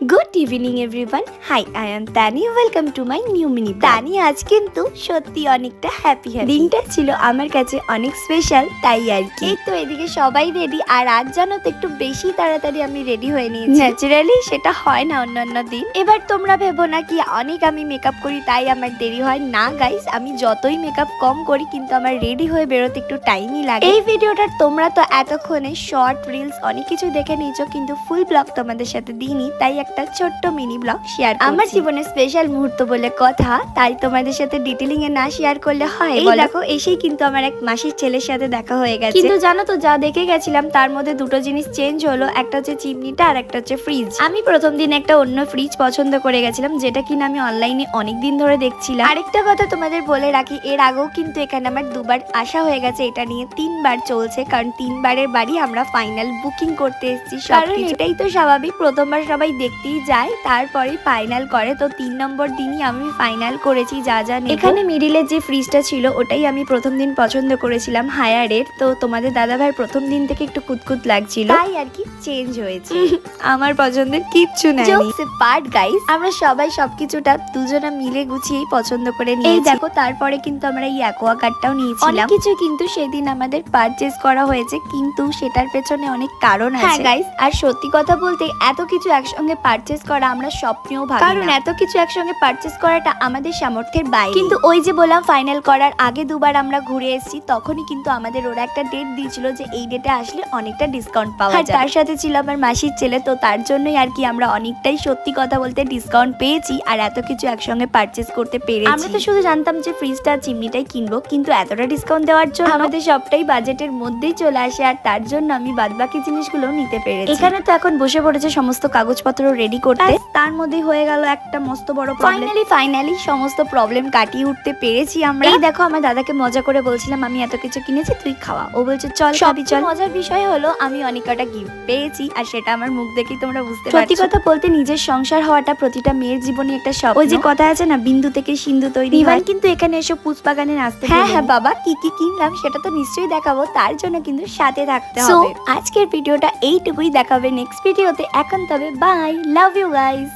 Good evening everyone. Hi, I am Tani. Welcome to my new mini. Tani আজ কিন্তু সত্যি অনেকটা হ্যাপি। দিনটা ছিল আমার কাছে অনেক স্পেশাল, তাই আর কি। এই তো এদিকে সবাই রেডি, আর আজ জানো তো একটু বেশি তাড়াতাড়ি আমি রেডি হয়ে নিয়েছি। ন্যাচারালি সেটা হয় না অন্যান্য দিন। এবার তোমরা ভেবো না কি অনেক আমি মেকআপ করি তাই আমার দেরি হয়, না গাইস, আমি যতই মেকআপ কম করি কিন্তু আমার রেডি হয়ে বেরোতে একটু টাইমই লাগে। এই ভিডিওটা তোমরা তো এতক্ষণে শর্ট রিলস অনেক কিছু দেখে নিয়েছো, কিন্তু ফুল ব্লগ তোমাদের সাথে দিইনি, তাই একটা ছোট্ট মিনি ব্লগ শেয়ার করছি। আমার জীবনের স্পেশাল মুহূর্ত বলে কথা, তাই তোমাদের সাথে ডিটেইলিং এ না শেয়ার করলে হয়? এই দেখো, এসেই কিন্তু আমার এক মাসির ছেলের সাথে দেখা হয়ে গেছে। কিন্তু জানো তো, যা দেখে গেছিলাম তার মধ্যে দুটো জিনিস চেঞ্জ হলো, একটা হচ্ছে চিমনিটা আর একটা হচ্ছে ফ্রিজ। আমি প্রথম দিন একটা অন্য ফ্রিজ পছন্দ করে গেছিলাম, যেটা কিনা আমি অনলাইনে অনেক দিন ধরে দেখছিলাম। আরেকটা কথা তোমাদের বলে রাখি, এর আগেও কিন্তু এখানে আমার দুবার আসা হয়ে গেছে, এটা নিয়ে 3 বার চলছে, কারণ 3 বারের বাড়ি আমরা ফাইনাল বুকিং করতে এসেছি। কারণ এটাই তো স্বাভাবিক, প্রথমবার সবাই দেখতেই যায় তারপরে ফাইনাল করে, তো 3 নম্বর দিনই আমি ফাইনাল করেছি যা যা নেব। এখানে মিডিলের যে ফ্রিজটা ছিল ওটাই আমি প্রথম দিন পছন্দ করেছিলাম, হায়ারের। তো তোমাদের দাদাভাই প্রথম দিন থেকে একটু কুতকুত লাগছিল, তাই আর কি চেঞ্জ হয়েছে। আমার পছন্দের কিচ্ছু নাই। পার্ট গাইস, আমরা সবাই সবকিছুটা দুজনা মিলে গুছিয়েই পছন্দ করে নিয়েছি। এই দেখো, তারপরে কিন্তু আমরা এই অ্যাকোয়াগার্ডটাও নিয়েছিলাম। অনেক কিছু কিন্তু সেদিন আমাদের পারচেজ করা হয়েছে, কিন্তু সেটার পেছনে অনেক কারণ আছে। হ্যাঁ গাইস, আর সত্যি কথা বলতে এত কিছু একসঙ্গে পারচেজ করা আমরা স্বপ্নেও ভাবি না, কারণ এত কিছু একসঙ্গে পারচেজ করাটা আমাদের সামর্থ্যের বাইরে। কিন্তু ওই যে বললাম, ফাইনাল করার আগে দুবার আমরা ঘুরে এসেছি, তখনই কিন্তু আমাদের ওরা একটা ডেট দিয়েছিল যে এই ডেটে আসলে অনেকটা ডিসকাউন্ট পাওয়া যায়। তার সাথে ছিল আমার মাসির ছেলে, তো তার জন্যই আর কি আমরা অনেকটাই সত্যি কথা বলতে ডিসকাউন্ট পেয়েছি আর এত কিছু একসঙ্গে পারচেজ করতে পেরেছি। আমরা তো শুধু জানতাম যে ফ্রিজটা চিমনিটাই কিনবো, কিন্তু এতটা ডিসকাউন্ট দেওয়ার জন্য আমাদের সবটাই বাজেটের মধ্যেই চলে আসে, আর তার জন্য আমি বাদবাকি জিনিসগুলো নিতে পেরেছি। এখানে তো এখন বসে পড়েছে সমস্ত কাগজপত্র রেডি করতে, তার মধ্যে হয়ে গেল একটা মস্ত বড় প্রবলেম। ফাইনালি সমস্ত প্রবলেম কাটিয়ে উঠতে পেরেছি আমরা। এই দেখো, আমার দাদাকে মজা করে বলছিলাম আমি এত কিছু কিনেছি, তুই খাওয়া। ও বলছে চল খাবি চল। মজার বিষয় হলো আমি অনেক কটা গিফট পেয়েছি, আর সেটা আমার মুখ দেখেই তোমরা বুঝতে পারছো। সত্যি কথা বলতে নিজের সংসার হওয়াটা প্রতিটা মেয়ের জীবনে একটা স্বপ্ন। ওই যে কথা আছে না, বিন্দু থেকে সিন্ধু তৈরি হয়। কিন্তু এখানে এসে পুষ্পাগানে নাচতে। হ্যাঁ হ্যাঁ বাবা, কি কি কিনলাম সেটা তো নিশ্চয়ই দেখাবো, তার জন্য কিন্তু সাথে থাকতে হবে। আজকের ভিডিওটা এইটুকুই, দেখাবে নেক্সট ভিডিওতে। এখন তবে বাই, লাভ ইউ গাইস।